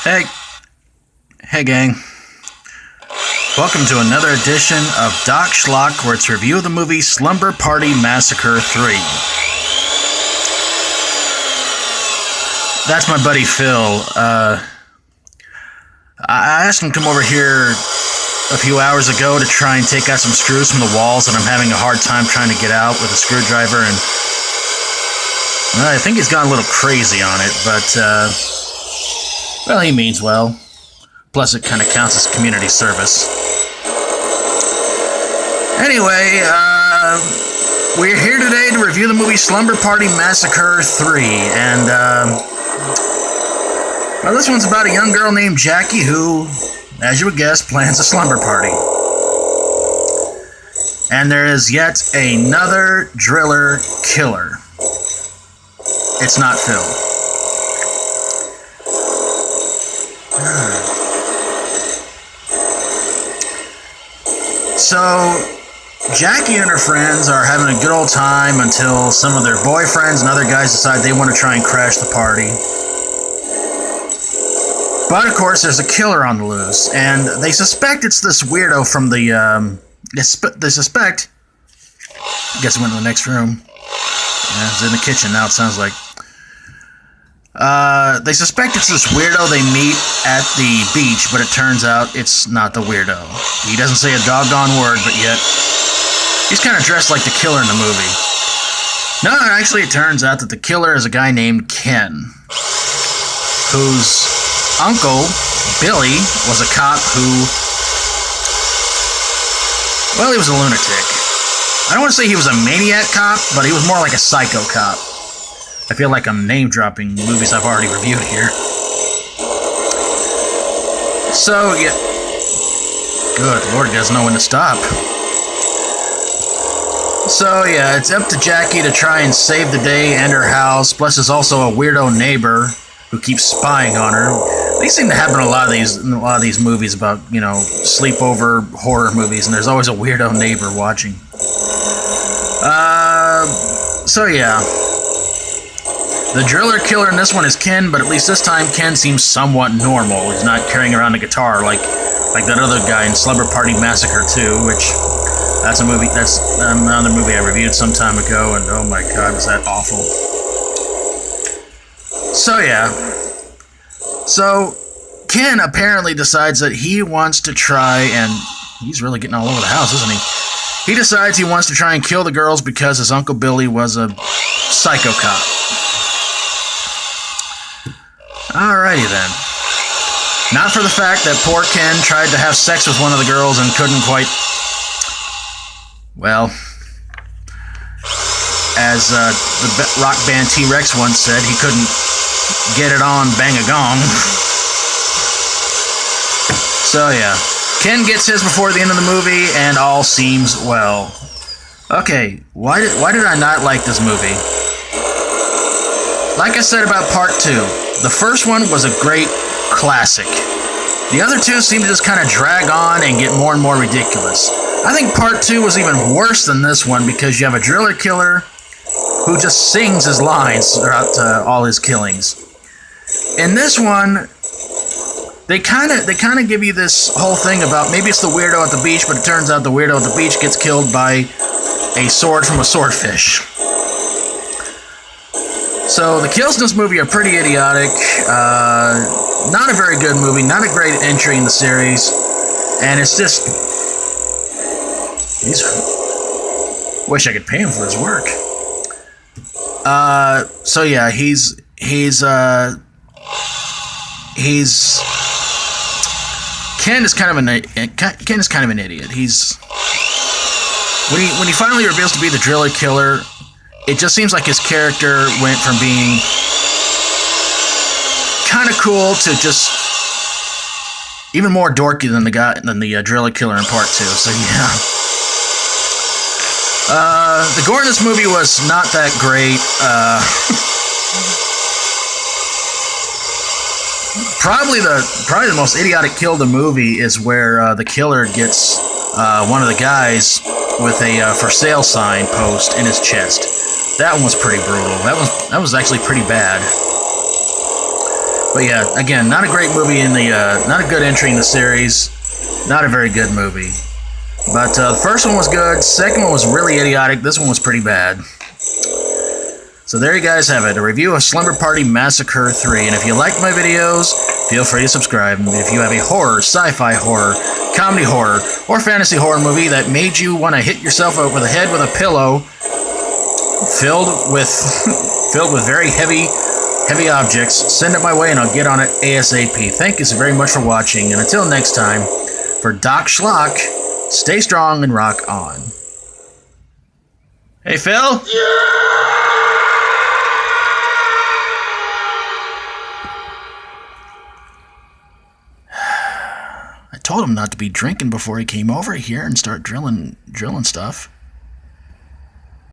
Hey, hey gang. Welcome to another edition of Doc Schlock, where it's a review of the movie Slumber Party Massacre 3. That's my buddy Phil. I asked him to come over here a few hours ago to try and take out some screws from the walls, and I'm having a hard time trying to get out with a screwdriver, and I think he's gone a little crazy on it, but well, he means well. Plus, it kind of counts as community service. Anyway, we're here today to review the movie Slumber Party Massacre 3, and well, this one's about a young girl named Jackie who, as you would guess, plans a slumber party. And there is yet another driller killer. It's not Phil. So, Jackie and her friends are having a good old time until some of their boyfriends and other guys decide they want to try and crash the party. But, of course, there's a killer on the loose, and they suspect it's this weirdo from the, they suspect... I guess I went to the next room. Yeah, it's in the kitchen now, it sounds like. They suspect it's this weirdo they meet at the beach, but it turns out it's not the weirdo. He doesn't say a doggone word, but yet he's kind of dressed like the killer in the movie. No, actually it turns out that the killer is a guy named Ken, whose uncle, Billy, was a cop who, well, he was a lunatic. I don't want to say he was a maniac cop, but he was more like a psycho cop. I feel like I'm name-dropping movies I've already reviewed here. So, yeah. Good Lord, he doesn't know when to stop. So, yeah, it's up to Jackie to try and save the day and her house. Plus, there's also a weirdo neighbor who keeps spying on her. They seem to happen in a lot of these movies about, you know, sleepover horror movies, and there's always a weirdo neighbor watching. So, yeah. The driller killer in this one is Ken, but at least this time Ken seems somewhat normal. He's not carrying around a guitar like that other guy in Slumber Party Massacre 2, which that's another movie I reviewed some time ago, and oh my god, was that awful. So yeah. So Ken apparently decides that he wants to try, and he's really getting all over the house, isn't he? He decides he wants to try and kill the girls because his Uncle Billy was a psycho cop. Alrighty then. Not for the fact that poor Ken tried to have sex with one of the girls and couldn't quite... Well, as the rock band T-Rex once said, he couldn't get it on bang-a-gong. So yeah, Ken gets his before the end of the movie, and all seems well. Okay, why did I not like this movie? Like I said about part 2, the first one was a great classic. The other two seem to just kind of drag on and get more and more ridiculous. I think part 2 was even worse than this one because you have a driller killer who just sings his lines throughout all his killings. In this one, they kind of give you this whole thing about maybe it's the weirdo at the beach, but it turns out the weirdo at the beach gets killed by a sword from a swordfish. So the kills in this movie are pretty idiotic. Not a very good movie, not a great entry in the series, and it's just... wish I could pay him for his work. So yeah, he's Ken is kind of an idiot. He's when he finally reveals to be the driller killer, it just seems like his character went from being kind of cool to just even more dorky than the driller killer in part 2. So yeah. The gore in this movie was not that great. Probably the most idiotic kill of the movie is where the killer gets one of the guys with a for sale sign post in his chest. That one was pretty brutal. That was actually pretty bad. But yeah, again, not a great movie in the, not a good entry in the series. Not a very good movie. But the first one was good. Second one was really idiotic. This one was pretty bad. So there you guys have it. A review of Slumber Party Massacre 3. And if you like my videos, feel free to subscribe. And if you have a horror, sci-fi horror, comedy horror, or fantasy horror movie that made you want to hit yourself over the head with a pillow filled with very heavy objects, send it my way and I'll get on it ASAP. Thank you so very much for watching. And until next time, for Doc Schlock, stay strong and rock on. Hey, Phil? I told him not to be drinking before he came over here and start drilling stuff.